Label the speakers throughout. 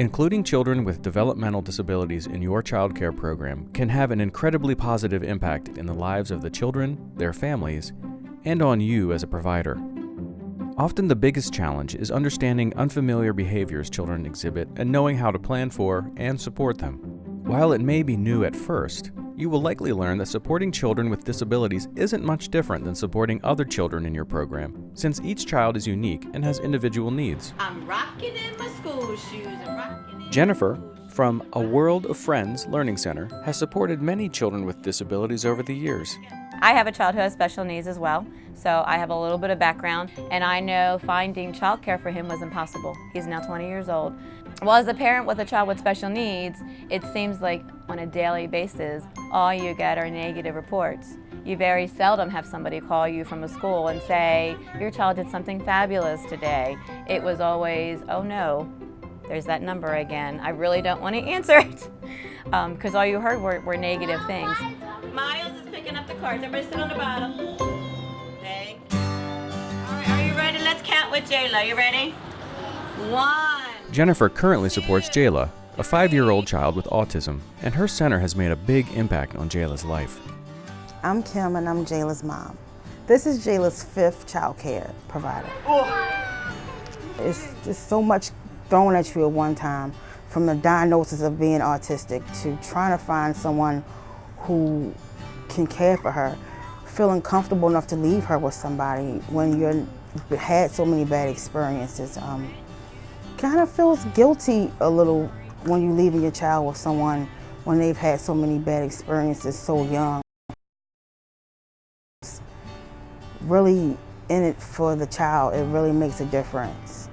Speaker 1: Including children with developmental disabilities in your child care program can have an incredibly positive impact in the lives of the children, their families, and on you as a provider. Often the biggest challenge is understanding unfamiliar behaviors children exhibit and knowing how to plan for and support them. While it may be new at first, you will likely learn that supporting children with disabilities isn't much different than supporting other children in your program, since each child is unique and has individual needs.
Speaker 2: I'm rocking in my school shoes.
Speaker 1: Jennifer, from A World of Friends Learning Center, has supported many children with disabilities over the years.
Speaker 3: I have a child who has special needs as well, so I have a little bit of background, and I know finding childcare for him was impossible. He's now 20 years old. Well, as a parent with a child with special needs, it seems like on a daily basis, all you get are negative reports. You very seldom have somebody call you from a school and say, your child did something fabulous today. It was always, oh no, there's that number again. I really don't want to answer it, because all you heard were negative things.
Speaker 2: Miles is picking up the cards. Everybody sit on the bottom. Thank you. All right, are you ready? Let's count with Jayla. You ready? 1.
Speaker 1: Jennifer currently supports Jayla, a 5-year-old child with autism, and her center has made a big impact on Jayla's life.
Speaker 4: I'm Kim and I'm Jayla's mom. This is Jayla's 5th child care provider. Oh. It's just so much thrown at you at one time, from the diagnosis of being autistic to trying to find someone who can care for her, feeling comfortable enough to leave her with somebody when you've had so many bad experiences. Kind of feels guilty a little when you're leaving your child with someone when they've had so many bad experiences so young. Really in it for the child, it really makes a difference.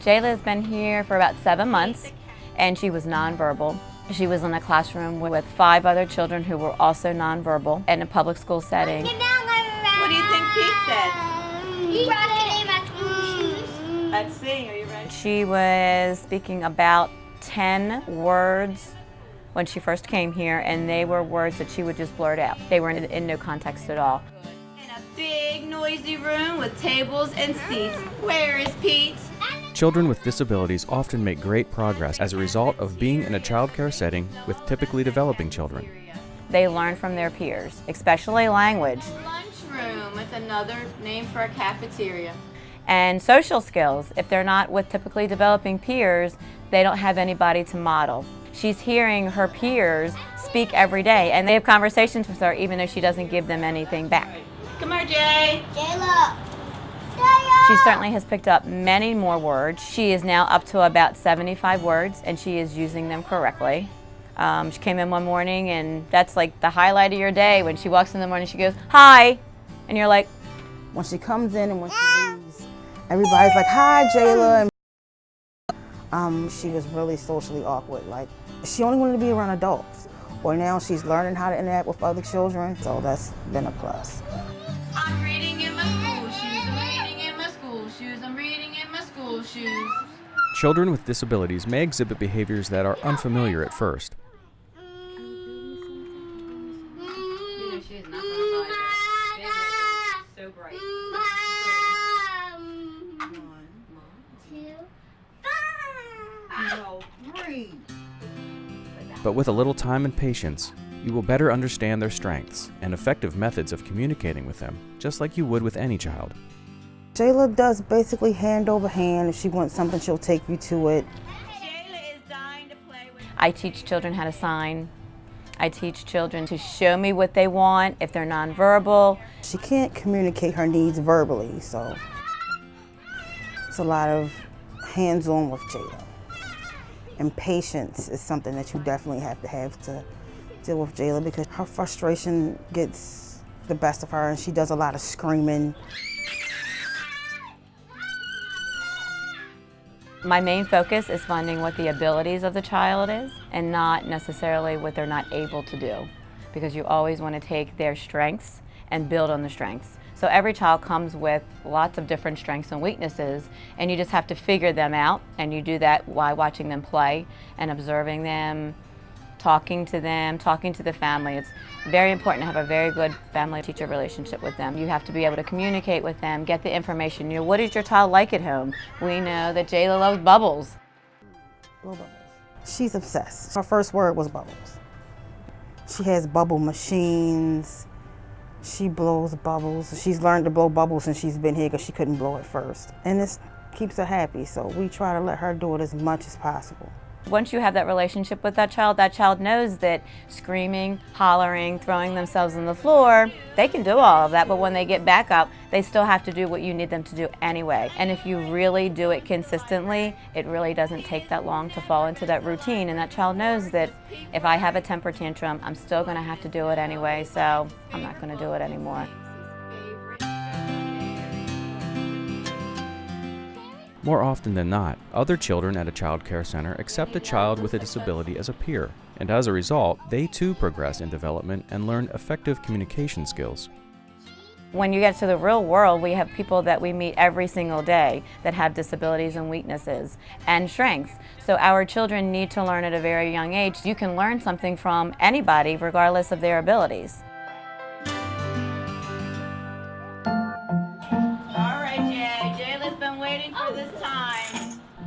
Speaker 3: Jayla has been here for about 7 months, and she was nonverbal. She was in a classroom with 5 other children who were also nonverbal in a public school setting.
Speaker 2: What do you think Pete said? Let's see, are you ready?
Speaker 3: She was speaking about 10 words when she first came here, and they were words that she would just blurt out. They were in no context at all.
Speaker 2: In a big noisy room with tables and seats. Where is Pete?
Speaker 1: Children with disabilities often make great progress as a result of being in a child care setting with typically developing children.
Speaker 3: They learn from their peers, especially language.
Speaker 2: Lunchroom, it's another name for a cafeteria.
Speaker 3: And social skills. If they're not with typically developing peers, they don't have anybody to model. She's hearing her peers speak every day, and they have conversations with her even though she doesn't give them anything back.
Speaker 2: Come on, Jay.
Speaker 5: Jayla.
Speaker 3: She certainly has picked up many more words. She is now up to about 75 words, and she is using them correctly. She came in one morning, and that's like the highlight of your day. When she walks in the morning, she goes, hi, and you're like.
Speaker 4: When she comes in and when she leaves, everybody's like, hi, Jayla. And she was really socially awkward. Like, she only wanted to be around adults. Well, now she's learning how to interact with other children, so that's been a plus.
Speaker 2: I'm reading in my school shoes. I'm reading in my school shoes. I'm reading in my school shoes.
Speaker 1: Children with disabilities may exhibit behaviors that are unfamiliar at first.
Speaker 2: She's not going to that. So bright.
Speaker 5: 3.
Speaker 1: But with a little time and patience, you will better understand their strengths and effective methods of communicating with them, just like you would with any child.
Speaker 4: Jayla does basically hand over hand. If she wants something, she'll take you to it.
Speaker 2: Jayla is dying to play with.
Speaker 3: I teach children how to sign. I teach children to show me what they want if they're nonverbal.
Speaker 4: She can't communicate her needs verbally, so it's a lot of hands-on with Jayla. And patience is something that you definitely have to deal with Jayla, because her frustration gets the best of her and she does a lot of screaming.
Speaker 3: My main focus is finding what the abilities of the child is and not necessarily what they're not able to do, because you always want to take their strengths and build on the strengths. So every child comes with lots of different strengths and weaknesses, and you just have to figure them out, and you do that while watching them play and observing them, talking to them, talking to the family. It's very important to have a very good family-teacher relationship with them. You have to be able to communicate with them, get the information. You know, what is your child like at home? We know that Jayla loves bubbles.
Speaker 4: Blow bubbles. She's obsessed. Her first word was bubbles. She has bubble machines. She blows bubbles. She's learned to blow bubbles since she's been here because she couldn't blow at first. And it keeps her happy, so we try to let her do it as much as possible.
Speaker 3: Once you have that relationship with that child knows that screaming, hollering, throwing themselves on the floor, they can do all of that, but when they get back up, they still have to do what you need them to do anyway. And if you really do it consistently, it really doesn't take that long to fall into that routine, and that child knows that if I have a temper tantrum, I'm still going to have to do it anyway, so I'm not going to do it anymore.
Speaker 1: More often than not, other children at a child care center accept a child with a disability as a peer, and as a result, they too progress in development and learn effective communication skills.
Speaker 3: When you get to the real world, we have people that we meet every single day that have disabilities and weaknesses and strengths. So our children need to learn at a very young age. You can learn something from anybody regardless of their abilities.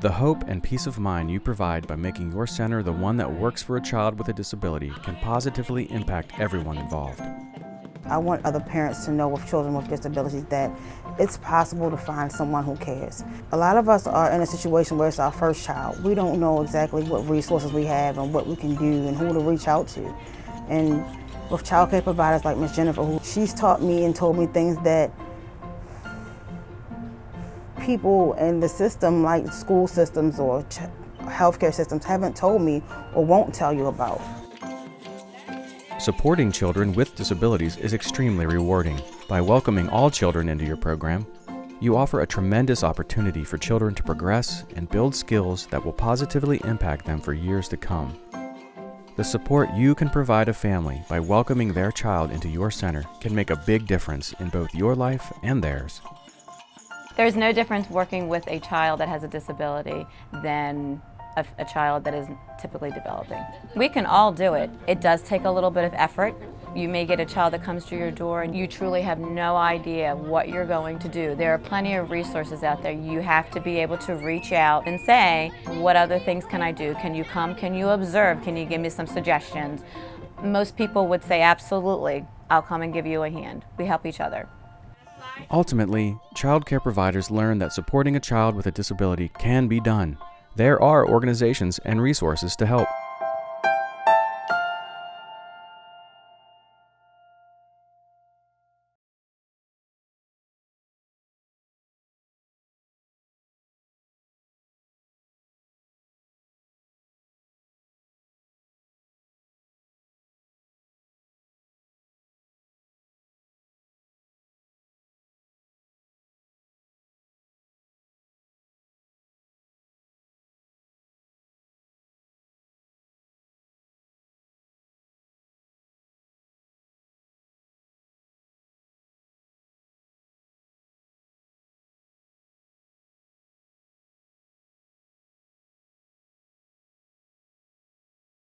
Speaker 1: The hope and peace of mind you provide by making your center the one that works for a child with a disability can positively impact everyone involved.
Speaker 4: I want other parents to know with children with disabilities that it's possible to find someone who cares. A lot of us are in a situation where it's our first child. We don't know exactly what resources we have and what we can do and who to reach out to. And with child care providers like Miss Jennifer, she's taught me and told me things that people in the system, like school systems or healthcare systems, haven't told me or won't tell you about.
Speaker 1: Supporting children with disabilities is extremely rewarding. By welcoming all children into your program, you offer a tremendous opportunity for children to progress and build skills that will positively impact them for years to come. The support you can provide a family by welcoming their child into your center can make a big difference in both your life and theirs.
Speaker 3: There's no difference working with a child that has a disability than a child that is typically developing. We can all do it. It does take a little bit of effort. You may get a child that comes to your door and you truly have no idea what you're going to do. There are plenty of resources out there. You have to be able to reach out and say, what other things can I do? Can you come? Can you observe? Can you give me some suggestions? Most people would say, absolutely, I'll come and give you a hand. We help each other.
Speaker 1: Ultimately, child care providers learn that supporting a child with a disability can be done. There are organizations and resources to help.